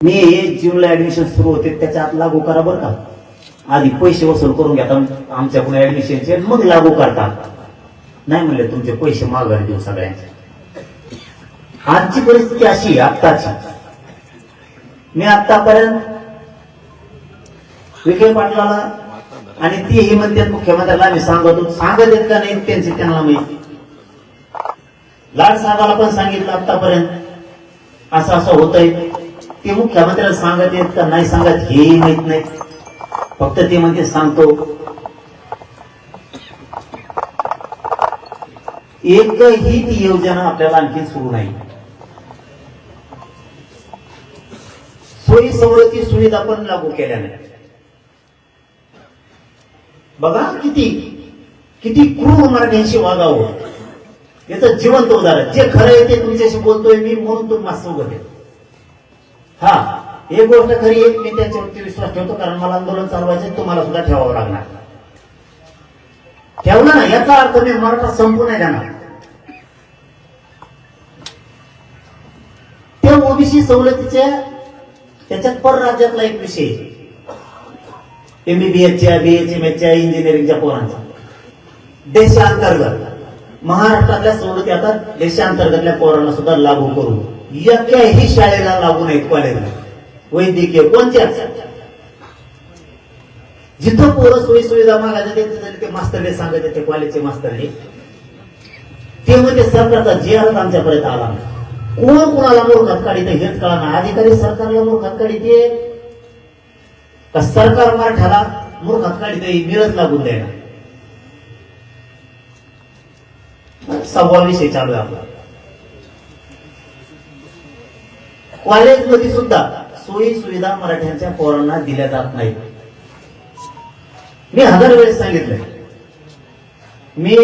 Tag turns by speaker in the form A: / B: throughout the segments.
A: मी 1 जूनला ऍडमिशन सुरू होते त्याच्या आत लागू करा बरं का. आधी पैसे वसूल करून घेतात आमच्याकडून ऍडमिशनचे, मग लागू करतात. नाही म्हणले तुमचे पैसे माघारी देऊ सगळ्यांचे. आजची परिस्थिती अशी आत्ताची. मी आतापर्यंत विखे पाटलाला आणि तीही म्हणतात मुख्यमंत्र्याला आम्ही सांगत येत का नाही त्यांचे त्यांना माहिती. लाड साहेबाला पण सांगितलं आतापर्यंत असं असं होतंय. ते मुख्यमंत्र्याला सांगत येत का नाही सांगत हेही माहित नाही. फक्त ते म्हणते सांगतो. एकही ती योजना आपल्याला आणखी सुरू नाही. सोयी सवलती सुविधा पण लागू केल्या नाही. बघा किती किती क्रूर मराठ्यांशी वागावं याचं जिवंत उदाहरण. जे खरं आहे ते तुमच्याशी बोलतोय मी म्हणून तुम्ही माझं सोबत आहे. हा एक गोष्ट खरी आहे, मी त्यांच्यावरती विश्वास ठेवतो कारण मला आंदोलन चालवायचं, तुम्हाला सुद्धा ठेवावं लागणार. ठेवलं ना याचा अर्थ मी मराठा संपू नाही देणार. त्या ओबीसी सवलतीच्या त्याच्यात परराज्यातला एक विषय MBBSच्या BHMSच्या इंजिनिअरिंगच्या पोरांचा देशांतर्गत महाराष्ट्रातल्या सवलती आता देशांतर्गतल्या पोरांना सुद्धा लागू करू. एकाही शाळेला लागू नाहीत. कॉलेजला वैद्यकीय कोणत्या जिथं पोरं सोयी सुविधा मागायचं ते मास्तरने सांगत ते कॉलेजचे मास्तरने ते म्हणजे सरकारचा जे अर्थ आमच्यापर्यंत आला. कोण कोणाला मूर्खात काढित हेच कळा ना. अधिकारी सरकारला मूर्खात काढिते का सरकार मराठ्याला मूर्खात काढिते मिळत लागून द्यायला. सव्वा विषय चालू आहे आपला. कॉलेजमध्ये सुद्धा सोयी सुविधा मराठ्यांच्या पोरांना दिल्या जात नाहीत. मी 1000 वेळेस सांगितलंय. मी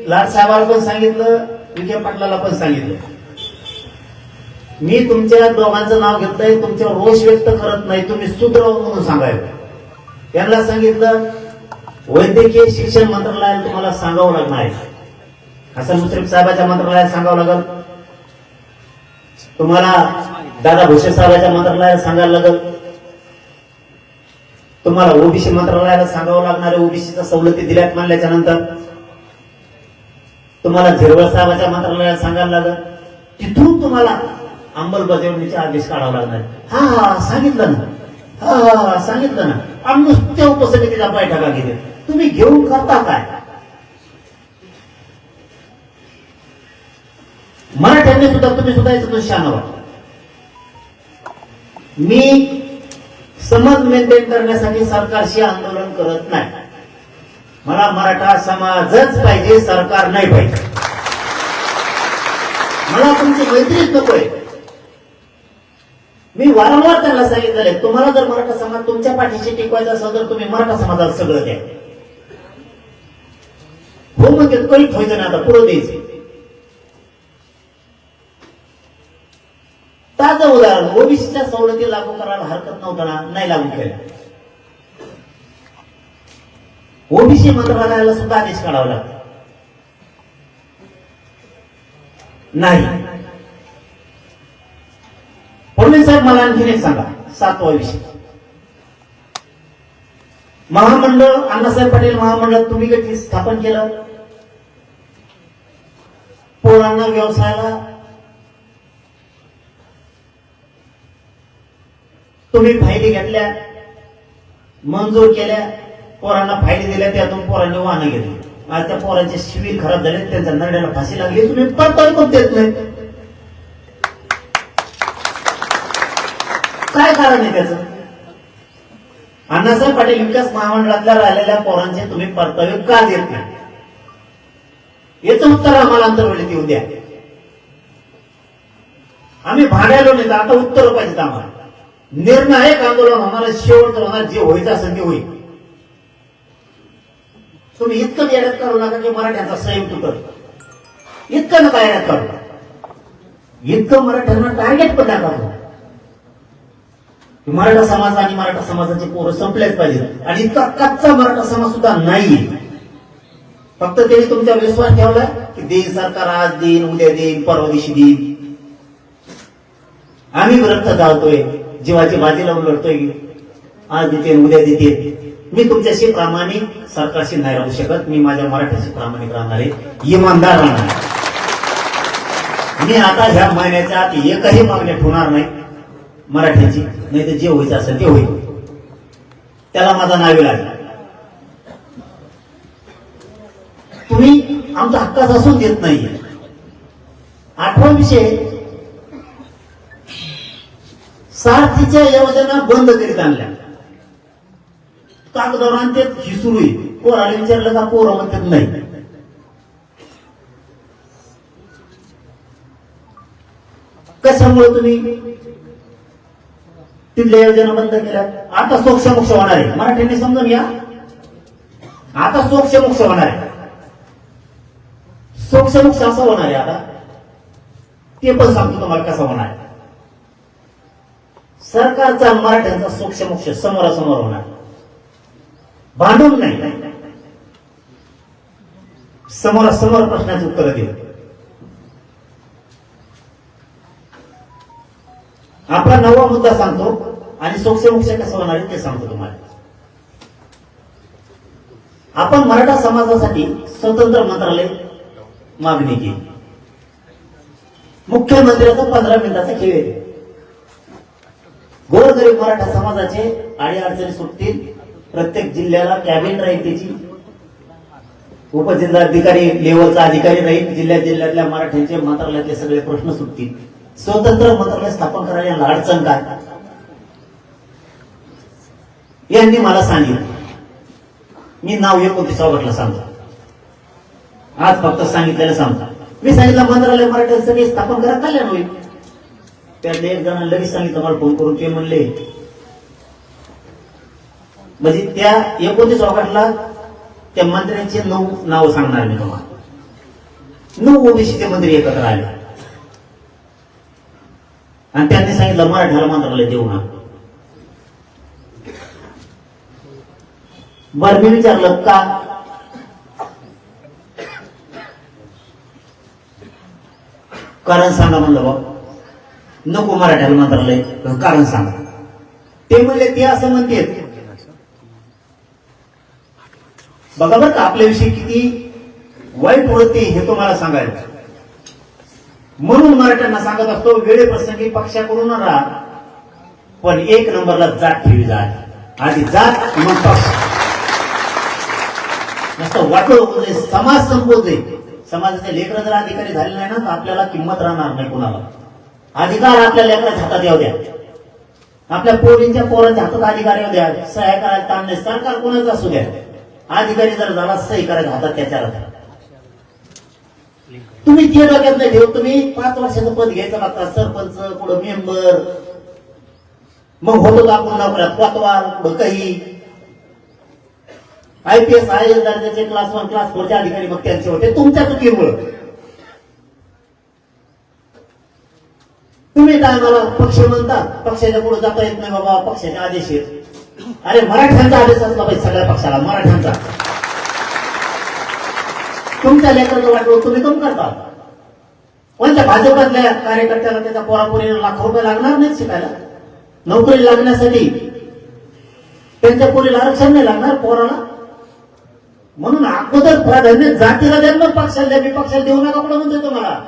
A: लाड साहेबाला पण सांगितलं, विखे पाटलाला पण सांगितलं. मी तुमच्या दोघांचं नाव घेतलंय, तुमच्यावर रोष व्यक्त करत नाही, तुम्ही सुधरव म्हणून सांगायचं. त्यांना सांगितलं वैद्यकीय शिक्षण मंत्रालयाला तुम्हाला सांगावं लागणार आहे. हसन मुश्रीफ साहेबाच्या मंत्रालयात सांगावं लागल, तुम्हाला दादा भुसे साहेबाच्या मंत्रालयाला सांगायला लागल, तुम्हाला ओबीसी मंत्रालयाला सांगावं लागणार आहे. ओबीसीच्या सवलती दिल्यात मानल्याच्या नंतर तुम्हाला झिरवळ साहेबाच्या मंत्रालयाला सांगायला लागल. तिथून तुम्हाला अंमलबजावणीचे आदेश काढावा लागणार. हा सांगितलं ना, हा सांगितलं ना. आम्ही नुसत्या उपसमितीच्या बैठका घेते, तुम्ही घेऊन करता काय? मराठ्यांनी सुद्धा तुम्ही सुद्धा याचं शान व्हा. मी समज मेंटेन करण्यासाठी सरकारशी आंदोलन करत नाही. मला मराठा समाजच पाहिजे, सरकार नाही पाहिजे. मला तुमची मैत्रीच नकोय. मी वारंवार त्यांना सांगितलेलं तुम्हाला जर मराठा समाज तुमच्या पाठीशी टिकवायचा असेल तर तुम्ही मराठा समाजाला सगळं द्या. हो म्हणजे कळीत व्हायचं नाही, आता पुढं द्यायचं. ताजं उदाहरण ओबीसीच्या सवलती लागू करायला हरकत नव्हतं ना, नाही लागू केल्या. ओबीसी मंत्रालयाला सुद्धा आदेश काढावा लागतो. नाही. फडणवीस साहेब मला आणखीन एक सांगा. 7वा विषय महामंडळ. अण्णासाहेब पाटील महामंडळ तुम्ही कधी स्थापन केलं? पोरांना व्यवसायाला तुम्ही फायदे घेतल्या, मंजूर केल्या, पोरांना फायदे दिल्या, त्यातून पोरांनी वाहनं घेतली. आज त्या पोरांचे शिबिर खराब झाले, त्यांच्या नरड्याला फाशी लागली, तुम्ही परतावी पण देत नाही. काय कारण आहे त्याचं? अण्णासाहेब पाटील विकास महामंडळातल्या राहिलेल्या पोरांचे तुम्ही परतावे का देत नाही? याचं उत्तर आम्हाला अंतर्वेळेत येऊ द्या. आम्ही भाड्यालो नाही, आता उत्तर पाहिजेत आम्हाला. निर्णायक आंदोलन होणार, शेवटचं होणार, जे व्हायचं असेल ते होईल. तुम्ही इतकं येड्यात करू नका की मराठ्यांचा संयम तुटत. इतकं नका येड्यात करू. इतकं मराठ्यांना टार्गेट पण नका. मराठा समाज आणि मराठा समाजाचे पोरं संपलेच पाहिजेत. आणि इतका कच्चा मराठा समाज सुद्धा नाही. फक्त त्यांनी तुमचा विश्वास ठेवला की देईन सरकार, आज देईन, उद्या देईन, परवा दिवशी देईन. आम्ही व्रत चालतोय. जीवाची बाजी लावून लढतोय. आज देते उद्या देते. मी तुमच्याशी प्रामाणिक सरकारशी नाही राहू शकत. मी माझ्या मराठ्याशी प्रामाणिक राहणार आहे, इमानदार राहणार आहे. मी आता ह्या महिन्याच्या आत एकही मागणी ठेवणार नाही मराठ्याची. नाही तर जे व्हायचं असेल ते होईल, त्याला माझा नावे लागेल. तुम्ही आमचा हक्काच असून देत नाहीये. आठवा विषय, सारथीच्या योजना बंद करीत आणल्या. कागदावर आणते ही सुरू आहे. पोराला विचारलं का पोरं म्हणतात नाही. कशामुळे तुम्ही तिथल्या योजना बंद केल्या? आता सोक्षमोक्ष होणार आहे. मराठ्यांनी समजून घ्या, आता सोक्षमोक्ष होणार आहे. सोक्षमोक्ष असं होणार आहे आता, ते पण सांगतो तुम्हाला कसं होणार आहे. सरकारचा मराठ्यांचा सोक्षमोक्ष समोरासमोर होणार, भांडून नाही, समोरासमोर प्रश्नाची उत्तरं देऊ. आपला नवा मुद्दा सांगतो आणि सोक्षमोक्ष कसं होणार आहे ते सांगतो तुम्हाला. आपण मराठा समाजासाठी स्वतंत्र मंत्रालय मागणी केली. मुख्यमंत्र्याचा 15 मिनिटाचा खेळ आहे. गोरगरीब मराठा समाजाचे अडीअडचणी सुटतील. प्रत्येक जिल्ह्याला कॅबिन राहील, त्याची उपजिल्हाधिकारी लेवलचा अधिकारी राहील. जिल्ह्यातल्या मराठ्यांचे मंत्रालयातले सगळे प्रश्न सुटतील. स्वतंत्र मंत्रालय स्थापन करायला यांना अडचण काय? यांनी मला सांगितलं. मी नाव 29 ऑगस्टला सांगतो. आज फक्त सांगितलेलं सांगतो. मी सांगितलं मंत्रालय मराठ्यांसाठी स्थापन करा, कल्याण होईल. त्यातले एक जण लगेच सांगितलं मला फोन करून. ते म्हणले म्हणजे त्या 29 ऑगस्टला त्या मंत्र्यांचे 9 नाव सांगणार मी तुम्हाला. 9 ओबीसीचे मंत्री एकत्र आले आणि त्यांनी सांगितलं मराठ्याला मंत्रालय देऊ नका. बरं, मी विचारलं का? कारण सांगा म्हणलं. बाबा नको मराठ्याला मंत्रालय, कारण सांगा. ते म्हणले ते असं म्हणते. बघा बरं का आपल्याविषयी किती वाईट बोलते हे तुम्हाला सांगायला. म्हणून मराठ्यांना सांगत असतो, वेळेप्रसंगी पक्षाकडून राहा, पण 1 नंबरला जात ठेवी जात. आधी जात मग पक्ष. नुसतं वाटोळ होते, समाज संपवते. समाजाचे लेकरं जर अधिकारी झाले नाही ना तर आपल्याला किंमत राहणार नाही कुणाला. अधिकार आपल्या लेकराच्या हातात येऊ द्या, आपल्या पोरींच्या पोरांच्या हातात अधिकार येऊ द्या. सह्या करायला ताण नाही, सरकार कोणाचं असू द्या. अधिकारी जर झाला सही करायच्या हातात त्याच्या राहतात. तुम्ही ते डोक्यात नाही ठेवत. तुम्ही 5 वर्षाचं पद घ्यायचं लागतात, सरपंच, पुढं मेंबर, मग होतो आपण नोकऱ्यात कोतवाल, पुढं काही IPS IAS दर्जाचे क्लास 1 क्लास 4 चे अधिकारी मग त्यांचे होते तुमच्या चुकीमुळे. तुम्ही काय मला पक्ष म्हणता, पक्षाच्या पुढे जाता येत नाही बाबा, पक्षाचे आदेश आहेत. अरे मराठ्यांचा आदेश असला पाहिजे सगळ्या पक्षाला, मराठ्यांचा. तुमच्या लेकराचं वाटलं तुम्ही कम करता. पण त्या भाजपातल्या कार्यकर्त्याला त्याच्या पोरापोरीला लाखो रुपये लागणार नाहीत शिकायला. नोकरी लागण्यासाठी त्यांच्या पोरीला आरक्षण नाही लागणार पोराला. म्हणून अगोदर प्राधान्य जातीला द्या, मग पक्षाला द्या. मी पक्षाला देऊ नका कुठं म्हणतोय तुम्हाला.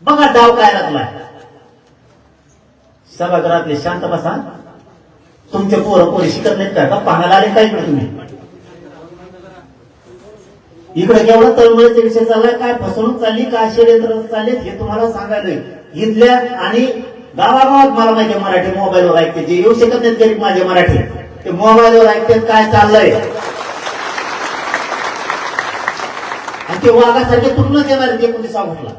A: बघा डाव काय लागलाय. सभागृहातले शांत बसा. तुमचे पोरं पोरी शिकत नाहीत का? पाहायला आले काय इकडे तुम्ही? इकडे केवढा तळमळीचा विषय चाललाय, काय फसवणूक चालली, काय षडयंत्र चालले हे तुम्हाला सांगायला. इथल्या आणि गावागावात मला माहिती मराठी मोबाईलवर ऐकते. जे येऊ शकत नाहीत गरीब माझे मराठी, ते मोबाईलवर ऐकतात काय चाललंय. आणि ते वाघासारखे तुटूनच येणार आहेत 29 ऑगस्टला.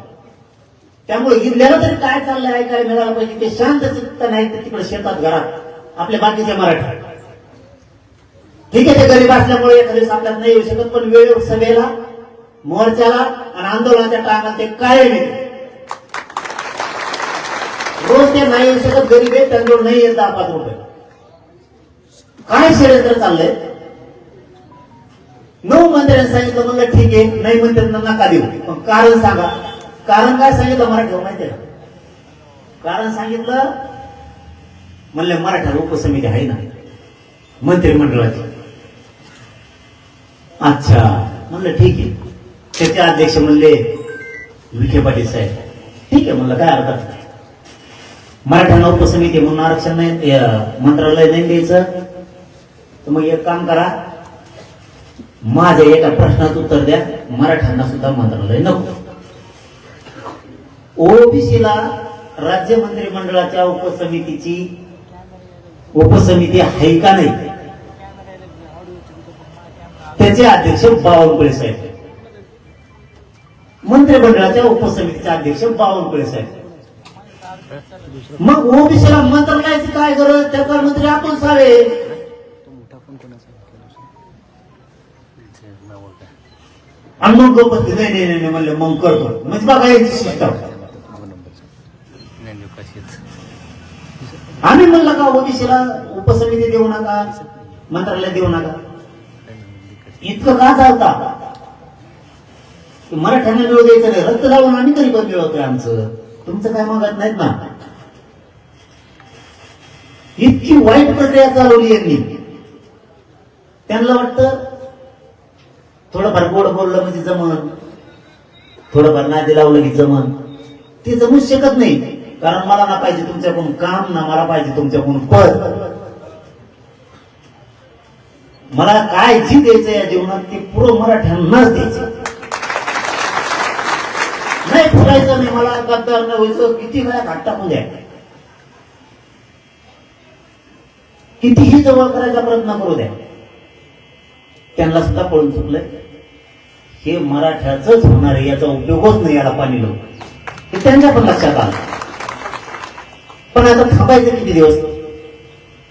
A: त्यामुळे इथल्याला तरी काय चाललंय ऐकायला मिळालं पाहिजे. ते शांत चित्त नाही तर तिकडे शेतात घरात आपले बाकीचे मराठी. ठीक आहे, ते गरीब असल्यामुळे एखाद्या दिवस आपल्याला नाही येऊ शकत, पण वेळेवर सभेला, मोर्चाला आणि आंदोलनाच्या टायमाला ते कायम येते. रोज ते नाही येऊ शकत, गरीब आहे त्यांच्यावर नाही येत 10-5 रुपये. काय षडयंत्र चाललंय? 9 मंत्र्यांनी सांगितलं, म्हणलं ठीक आहे, नाही म्हणतात नका देऊ, पण कारण सांगा. कारण काय सांगितलं मराठीवर माहितीये का? कारण सांगितलं. म्हणले मराठा उपसमिती आहे ना मंत्रिमंडळाची. अच्छा म्हणलं ठीक आहे. त्याचे अध्यक्ष म्हणले विखे पाटील साहेब. ठीक आहे म्हणलं काय हरकत नाही. मराठ्यांना उपसमिती म्हणून आरक्षण नाही, मंत्रालय नाही द्यायचं तर मग एक काम करा, माझ्या एका प्रश्नाचं उत्तर द्या, मराठ्यांना सुद्धा मंत्रालय नको. ओबीसीला राज्य मंत्रिमंडळाच्या उपसमिती आहे का नाही, त्याचे अध्यक्ष बावनकुळे साहेब. मंत्रिमंडळाच्या उपसमितीचे अध्यक्ष बावनकुळे साहेब. मग ओबीसीला मंत्रालयाची काय गरज, त्याचा मंत्री आपण सावे. आणि मग गोपती नाही नाही म्हणले मग करतो. म्हणजे बघा याची सिस्टम. आम्ही म्हणलं का ओबीसीला उपसमिती देऊ नका, मंत्रालय देऊ नका. इतकं का चालता, मराठ्यांना मिळू द्यायचं नाही. रक्त लावून आम्ही तरी पण मिळवतोय आमचं, तुमचं काय मागत नाहीत ना. इतकी वाईट प्रक्रिया चालवली यांनी. त्यांना वाटतं थोडंफार गोड बोललं म्हणजे जमन, थोडंफार नादी लावलं की जमन. ते जमूच शकत नाही. कारण मला ना पाहिजे तुमच्याकडून काम, ना मला पाहिजे तुमच्याकडून पद. मला काय जी द्यायचं या जीवनात ते पुरं मराठ्यांनाच द्यायचं. नाही फुलायचं नाही, मला गद्दार नाही व्हायचं. किती वेळा घाट टाकू द्या, कितीही जवळ करायचा प्रयत्न करू द्या. त्यांना सुद्धा पळून चुकलंय. हे मराठ्याच होणार आहे, याचा उपयोगच नाही याला पाणी लावून, हे त्यांच्या पण लक्षात आलं. पण आता थांबायचं किती दिवस.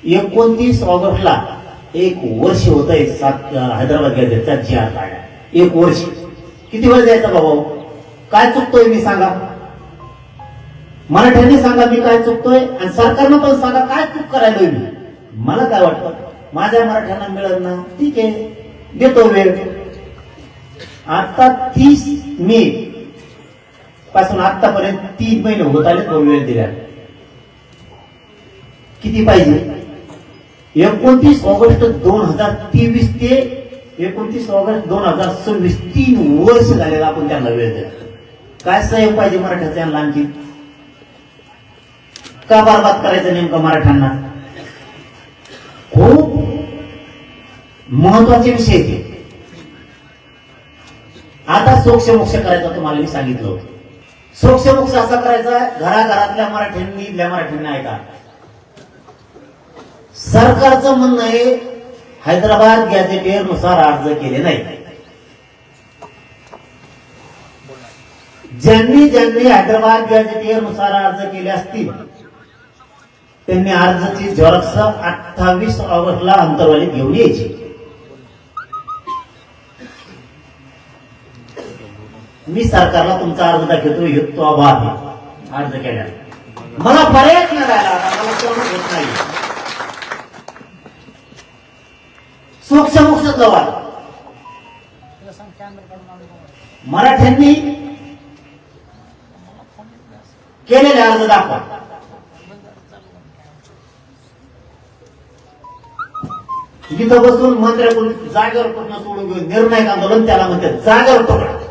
A: 29 ऑगस्टला 1 वर्ष होत आहे हैदराबाद गॅझेटचा GR काढला. 1 वर्ष किती वेळ द्यायचा बाबा. काय चुकतोय मी सांगा, मराठ्यांनी सांगा मी काय चुकतोय, आणि सरकारनं पण सांगा काय चूक करायलोय मी. मला काय वाटतं, माझ्या मराठ्यांना मिळत ना, ठीक आहे देतो वेळ. आता 30 मे पासून आतापर्यंत 3 महिने होत आले तो वेळ दिला. किती पाहिजे. 29 ऑगस्ट 2023 ते 29 ऑगस्ट 2026 3 वर्ष झालेला आपण त्यांना वेळ दिला. काय सहयोग पाहिजे मराठ्याचा यांना आणखी. का बरबाद करायचं नेमकं मराठ्यांना. खूप महत्वाचे विषय ते. आता सोक्षमोक्ष करायचा तुम्हाला मी सांगितलं होतं. सोक्षमोक्ष असा करायचा, घराघरातल्या मराठ्यांनी इथल्या मराठ्यांनी ऐका. सरकारचं म्हणणं आहे हैदराबाद गॅझेटियर नुसार अर्ज केले नाही. ज्यांनी हैदराबाद गॅझेटियर नुसार अर्ज केले असतील त्यांनी अर्जाची झेरॉक्स 28 ऑगस्टला अंतरवालीत घेऊन यायची. मी सरकारला तुमचा अर्ज दाखवतो, तो अभाव आहे अर्ज केल्याला. मला पर्यायच नाही राहिला, मला कोण घेत नाही. सोक्षमोक्ष जवळ मराठ्यांनी केलेले अर्ज दाखवा. जिथं बसून मंत्र्याकडून जागेवर प्रश्न सोडून घेऊन निर्णायक आंदोलन त्याला म्हणतात, जागेवर पकड.